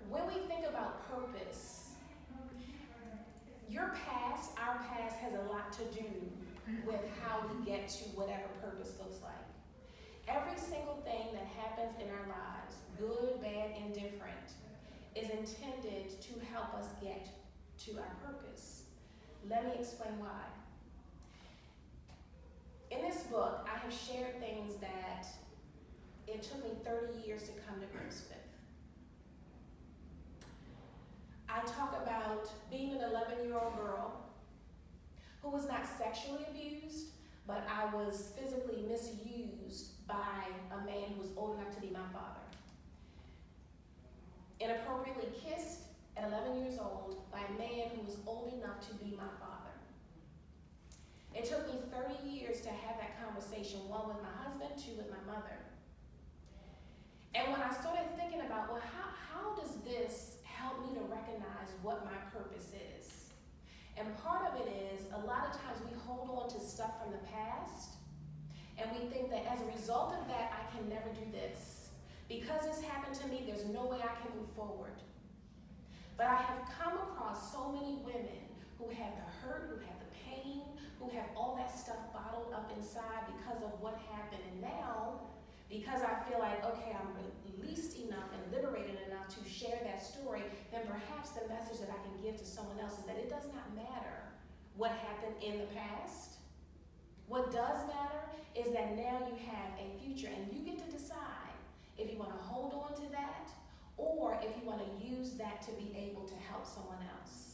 when we think about purpose, your past, our past, has a lot to do with how we get to whatever purpose looks like. Every single thing that happens in our lives, good, bad, indifferent, is intended to help us get to our purpose. Let me explain why. In this book, I have shared things that it took me 30 years to come to grips with. I talk about being an 11-year-old girl who was not sexually abused, but I was physically misused by a man who was old enough to be my father. Inappropriately kissed at 11 years old by a man who was old enough to be my father. It took me 30 years to have that conversation, one with my husband, two with my mother. And when I started thinking about, well, how does this help me to recognize what my purpose is? And part of it is, a lot of times we hold on to stuff from the past, and we think that as a result of that, I can never do this. Because this happened to me, there's no way I can move forward. But I have come across so many women who have the hurt, who have the pain, who have all that stuff bottled up inside because of what happened. And now, because I feel like, okay, I'm released enough and liberated enough to share that story, then perhaps the message that I can give to someone else is that it does not matter what happened in the past. What does matter is that now you have a future, and you get to decide if you want to hold on to that or if you want to use that to be able to help someone else.